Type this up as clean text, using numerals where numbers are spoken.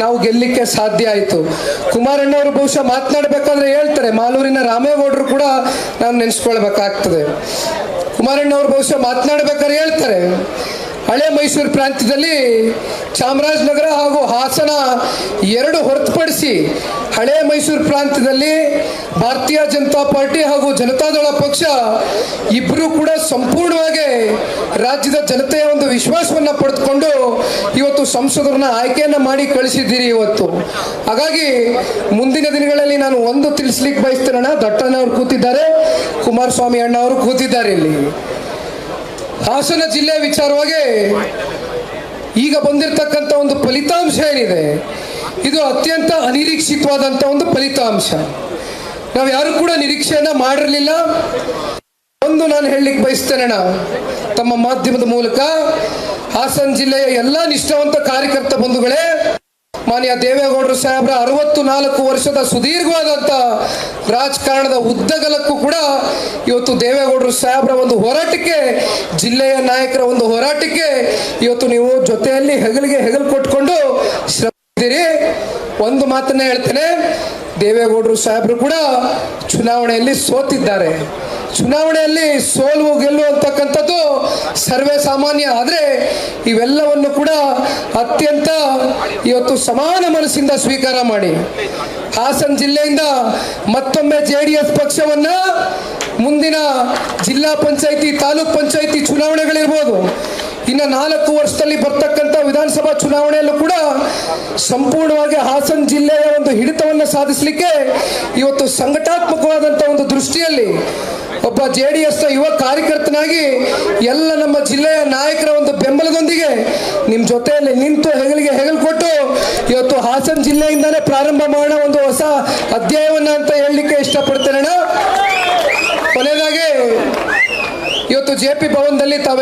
ನಾವು ಗೆಲ್ಲಿಕ್ಕೆ ಸಾಧ್ಯ ಆಯಿತು. ಕುಮಾರಣ್ಣವರು ಬಹುಶಃ ಮಾತನಾಡಬೇಕಾದ್ರೆ ಹೇಳ್ತಾರೆ, ಮಾಲೂರಿನ ರಾಮೇಗೌಡರು ಕೂಡ ನಾನು ನೆನೆಸ್ಕೊಳ್ಬೇಕಾಗ್ತದೆ. ಕುಮಾರಣ್ಣವರು ಬಹುಶಃ ಮಾತನಾಡಬೇಕಾದ್ರೆ ಹೇಳ್ತಾರೆ, ಹಳೆ ಮೈಸೂರು ಪ್ರಾಂತ್ಯದಲ್ಲಿ ಚಾಮರಾಜನಗರ ಹಾಗೂ ಹಾಸನ ಎರಡು ಹೊರತುಪಡಿಸಿ ಹಳೆ ಮೈಸೂರು ಪ್ರಾಂತ್ಯದಲ್ಲಿ ಭಾರತೀಯ ಜನತಾ ಪಾರ್ಟಿ ಹಾಗೂ ಜನತಾದಳ ಪಕ್ಷ ಇಬ್ಬರು ಕೂಡ ಸಂಪೂರ್ಣವಾಗಿ ರಾಜ್ಯದ ಜನತೆಯ ಒಂದು ವಿಶ್ವಾಸವನ್ನು ಪಡೆದುಕೊಂಡು ಇವತ್ತು ಸಂಸದರನ್ನ ಆಯ್ಕೆಯನ್ನು ಮಾಡಿ ಕಳಿಸಿದ್ದೀರಿ ಇವತ್ತು. ಹಾಗಾಗಿ ಮುಂದಿನ ದಿನಗಳಲ್ಲಿ ನಾನು ಒಂದು ತಿಳಿಸ್ಲಿಕ್ಕೆ ಬಯಸ್ತೇನೆ. ದಟ್ಟಣ್ಣವರು ಕೂತಿದ್ದಾರೆ, ಕುಮಾರಸ್ವಾಮಿ ಅಣ್ಣ ಅವರು ಕೂತಿದ್ದಾರೆ. ಇಲ್ಲಿ ಹಾಸನ ಜಿಲ್ಲೆ ವಿಚಾರವಾಗಿ ಈಗ ಬಂದಿರತಕ್ಕಂಥ ಒಂದು ಫಲಿತಾಂಶ ಏನಿದೆ, ಇದು ಅತ್ಯಂತ ಅನಿರೀಕ್ಷಿತವಾದಂಥ ಒಂದು ಫಲಿತಾಂಶ. ನಾವು ಯಾರು ಕೂಡ ನಿರೀಕ್ಷೆಯನ್ನ ಮಾಡಿರಲಿಲ್ಲ. ಒಂದು ನಾನು ಹೇಳಲಿಕ್ಕೆ ಬಯಸ್ತೇನೆ ತಮ್ಮ ಮಾಧ್ಯಮದ ಮೂಲಕ, ಹಾಸನ ಜಿಲ್ಲೆಯ ಎಲ್ಲ ನಿಷ್ಠಾವಂತ ಕಾರ್ಯಕರ್ತ ಬಂಧುಗಳೇ, ಮಾನ್ಯ ದೇವೇಗೌಡರು ಸಾಹೇಬ್ರ 64 ವರ್ಷದ ಸುದೀರ್ಘವಾದಂಥ ರಾಜಕಾರಣದ ಉದ್ದಗಲಕ್ಕೂ ಕೂಡ ಇವತ್ತು ದೇವೇಗೌಡರು ಸಾಹೇಬ್ರ ಒಂದು ಹೋರಾಟಕ್ಕೆ, ಜಿಲ್ಲೆಯ ನಾಯಕರ ಒಂದು ಹೋರಾಟಕ್ಕೆ ಇವತ್ತು ನೀವು ಜೊತೆಯಲ್ಲಿ ಹೆಗಲಿಗೆ ಹೆಗಲು ಕೊಟ್ಕೊಂಡು ಶ್ರಮಿಸಿದ್ದೀರಿ. ಒಂದು ಮಾತನ್ನ ಹೇಳ್ತೇನೆ, ದೇವೇಗೌಡರು ಸಾಹೇಬ್ರು ಕೂಡ ಚುನಾವಣೆಯಲ್ಲಿ ಸೋತಿದ್ದಾರೆ. ಚುನಾವಣೆಯಲ್ಲಿ ಸೋಲು ಗೆಲ್ಲು ಅಂತಕ್ಕಂಥದ್ದು ಸರ್ವೇ ಸಾಮಾನ್ಯ. ಆದರೆ ಇವೆಲ್ಲವನ್ನು ಕೂಡ ಅತ್ಯಂತ ಇವತ್ತು ಸಮಾನ ಮನಸ್ಸಿಂದ ಸ್ವೀಕಾರ ಮಾಡಿ ಹಾಸನ ಜಿಲ್ಲೆಯಿಂದ ಮತ್ತೊಮ್ಮೆ JDS ಪಕ್ಷವನ್ನ ಮುಂದಿನ ಜಿಲ್ಲಾ ಪಂಚಾಯಿತಿ, ತಾಲೂಕ್ ಪಂಚಾಯಿತಿ ಚುನಾವಣೆಗಳಿರ್ಬೋದು, ಇನ್ನು 4 ವರ್ಷದಲ್ಲಿ ಬರ್ತಕ್ಕಂಥ ವಿಧಾನಸಭಾ ಚುನಾವಣೆಯಲ್ಲೂ ಕೂಡ ಸಂಪೂರ್ಣವಾಗಿ ಹಾಸನ ಜಿಲ್ಲೆಯ ಒಂದು ಹಿಡಿತವನ್ನು ಸಾಧಿಸಲಿಕ್ಕೆ ಇವತ್ತು ಸಂಘಟನಾತ್ಮಕವಾದಂಥ ಒಂದು ದೃಷ್ಟಿಯಲ್ಲಿ ಒಬ್ಬ JDSನ ಯುವ ಕಾರ್ಯಕರ್ತನಾಗಿ ಎಲ್ಲ ನಮ್ಮ ಜಿಲ್ಲೆಯ ನಾಯಕರ ಒಂದು ಬೆಂಬಲದೊಂದಿಗೆ ನಿಮ್ಮ ಜೊತೆಯಲ್ಲಿ ನಿಂತು ಹೆಗಲಿಗೆ ಹೆಗಲು ಕೊಟ್ಟು ಇವತ್ತು ಹಾಸನ ಜಿಲ್ಲೆಯಿಂದಾನೇ ಪ್ರಾರಂಭ ಮಾಡೋಣ ಒಂದು ಹೊಸ ಅಧ್ಯಾಯವನ್ನ ಅಂತ ಹೇಳಲಿಕ್ಕೆ ಇಷ್ಟಪಡ್ತೇನೆ. ಕೊನೆಯದಾಗಿ ಇವತ್ತು JP ಭವನದಲ್ಲಿ ತಾವೆ